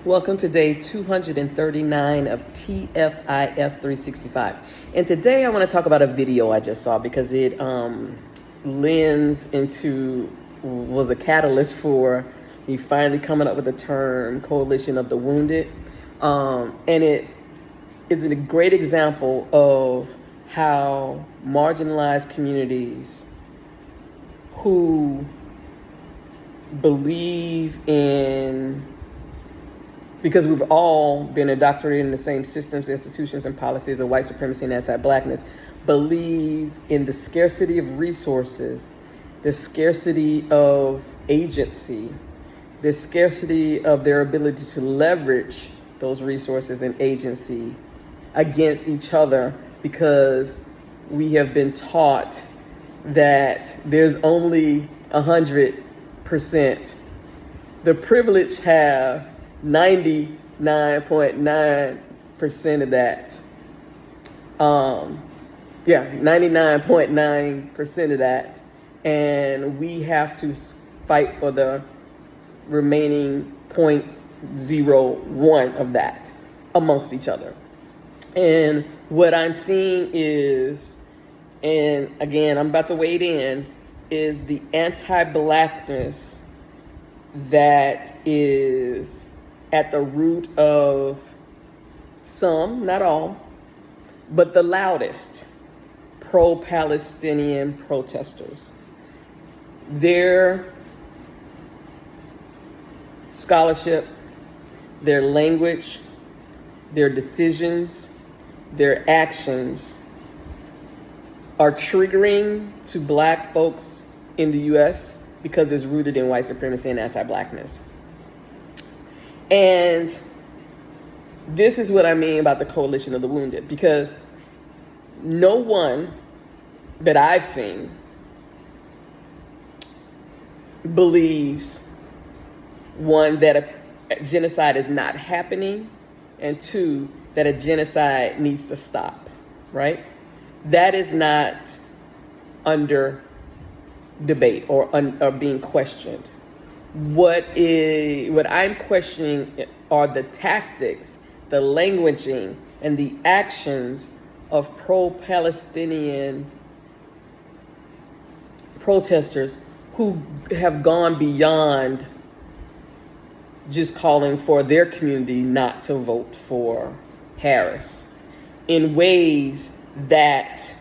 Welcome to day 239 of TFIF 365. And today I want to talk about a video I just saw because it was a catalyst for me finally coming up with the term Coalition of the Wounded. And it is a great example of how marginalized communities who believe in, because we've all been indoctrinated in the same systems, institutions, and policies of white supremacy and anti-blackness, believe in the scarcity of resources, the scarcity of agency, the scarcity of their ability to leverage those resources and agency against each other, because we have been taught that there's only 100%. The privileged have 99.9% of that. 99.9% of that. And we have to fight for the remaining 0.01 of that amongst each other. And what I'm seeing is, and again, I'm about to wade in, is the anti-blackness that is at the root of some, not all, but the loudest pro-Palestinian protesters. Their scholarship, their language, their decisions, their actions are triggering to Black folks in the U.S. because it's rooted in white supremacy and anti-blackness. And this is what I mean about the Coalition of the Wounded, because no one that I've seen believes, one, that a genocide is not happening, and two, that a genocide needs to stop, right? That is not under debate or being questioned. What I'm questioning are the tactics, the languaging, and the actions of pro-Palestinian protesters who have gone beyond just calling for their community not to vote for Harris in ways that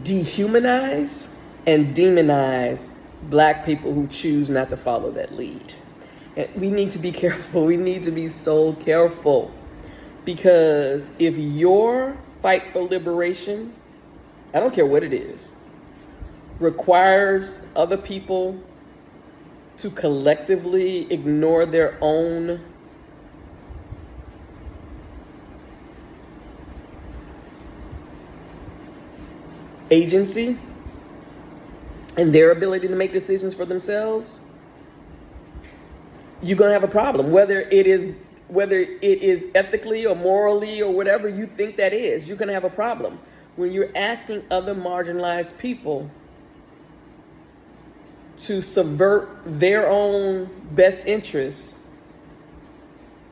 dehumanize and demonize Black people who choose not to follow that lead. And we need to be careful. We need to be so careful, because if your fight for liberation, I don't care what it is, requires other people to collectively ignore their own agency and their ability to make decisions for themselves, you're going to have a problem. Whether it is ethically or morally or whatever you think that is, you're going to have a problem when you're asking other marginalized people to subvert their own best interests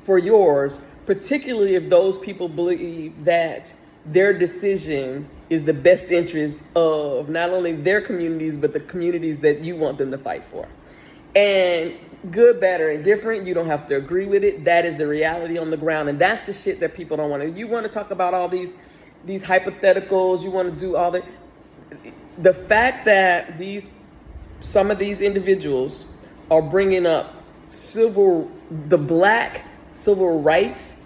for yours, particularly if those people believe that their decision is the best interest of not only their communities, but the communities that you want them to fight for. And good, bad, or indifferent, you don't have to agree with it. That is the reality on the ground. And that's the shit that people don't want to. You want to talk about all these hypotheticals, you want to do all the fact that some of these individuals are bringing up the Black civil rights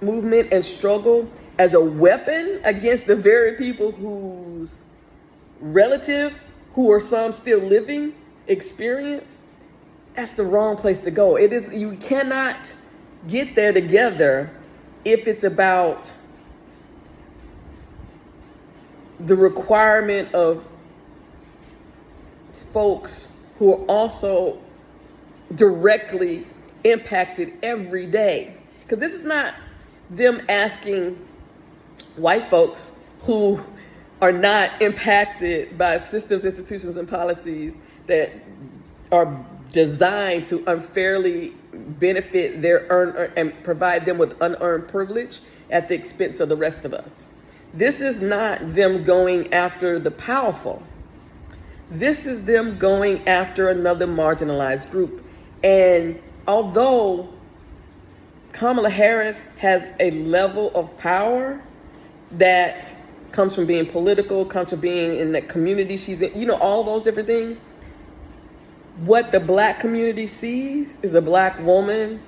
movement and struggle as a weapon against the very people whose relatives, who are some still living, experience, that's the wrong place to go. You cannot get there together if it's about the requirement of folks who are also directly impacted every day. Because this is not them asking white folks who are not impacted by systems, institutions, and policies that are designed to unfairly benefit and provide them with unearned privilege at the expense of the rest of us. This is not them going after the powerful. This is them going after another marginalized group. And although Kamala Harris has a level of power that comes from being political, comes from being in the community she's in, all those different things, what the Black community sees is a Black woman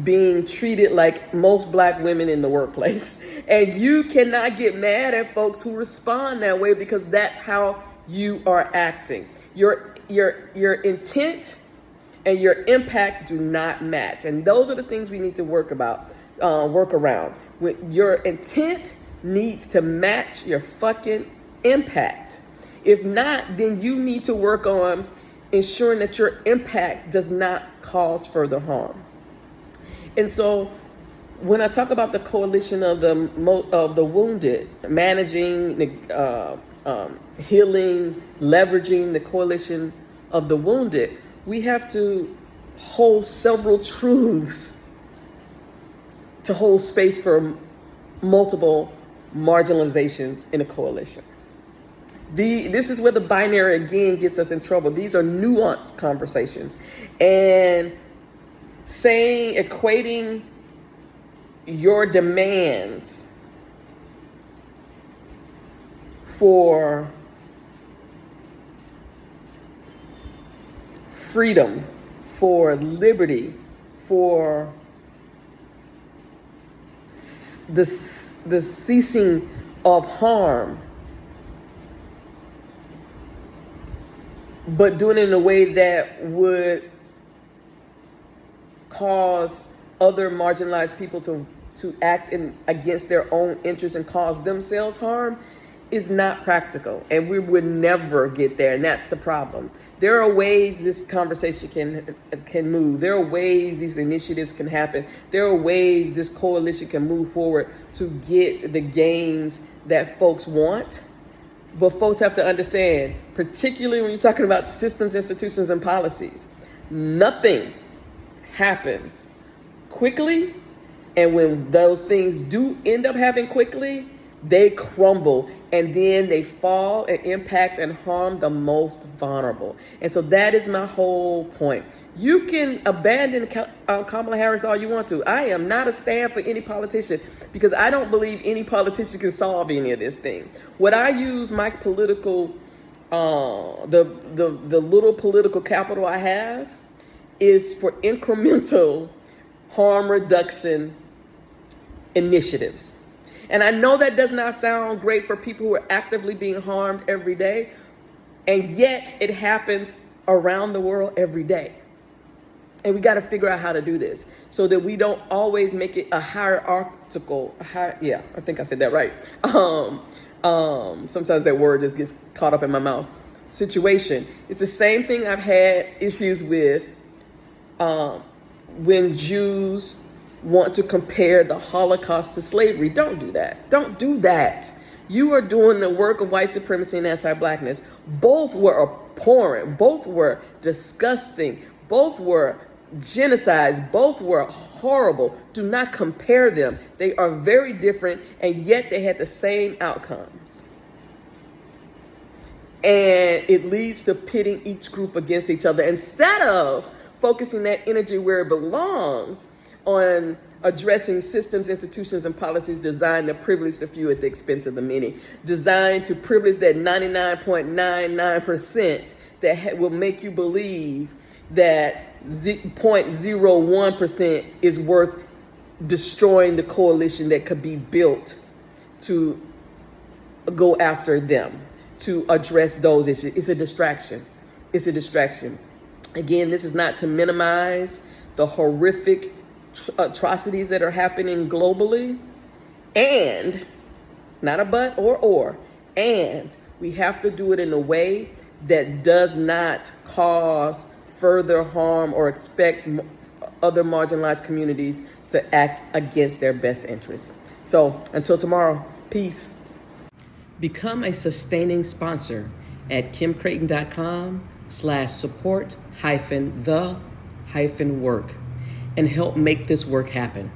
being treated like most Black women in the workplace. And you cannot get mad at folks who respond that way, because that's how you are acting. Your intent and your impact do not match. And those are the things we need to work around. Your intent needs to match your fucking impact. If not, then you need to work on ensuring that your impact does not cause further harm. And so when I talk about the coalition of the wounded, managing, healing, leveraging the coalition of the wounded, we have to hold several truths to hold space for multiple marginalizations in a coalition. This is where the binary again gets us in trouble. These are nuanced conversations. And equating your demands for freedom, for liberty, for the ceasing of harm, but doing it in a way that would cause other marginalized people to act against their own interests and cause themselves harm, is not practical. And we would never get there. And that's the problem. There are ways this conversation can move. There are ways these initiatives can happen. There are ways this coalition can move forward to get the gains that folks want. But folks have to understand, particularly when you're talking about systems, institutions, and policies, nothing happens quickly. And when those things do end up happening quickly, they crumble, and then they fall and impact and harm the most vulnerable. And so that is my whole point. You can abandon Kamala Harris all you want to. I am not a stand for any politician, because I don't believe any politician can solve any of this thing. What I use my political, the little political capital I have, is for incremental harm reduction initiatives. And I know that does not sound great for people who are actively being harmed every day, and yet it happens around the world every day. And we got to figure out how to do this so that we don't always make it a hierarchical, I think I said that right. Sometimes that word just gets caught up in my mouth. Situation. It's the same thing I've had issues with when Jews want to compare the Holocaust to slavery. Don't do that. Don't do that. You are doing the work of white supremacy and anti-blackness. Both were abhorrent. Both were disgusting. Both were genocides. Both were horrible. Do not compare them. They are very different, and yet they had the same outcomes. And it leads to pitting each group against each other instead of focusing that energy where it belongs, on addressing systems, institutions, and policies designed to privilege the few at the expense of the many, designed to privilege that 99.99% that will make you believe that 0.01% is worth destroying the coalition that could be built to go after them, to address those issues. It's a distraction. It's a distraction. Again, this is not to minimize the horrific atrocities that are happening globally, and not a but or, and we have to do it in a way that does not cause further harm or expect other marginalized communities to act against their best interests. So until tomorrow, peace. Become a sustaining sponsor at kimcreighton.com/support the work and help make this work happen.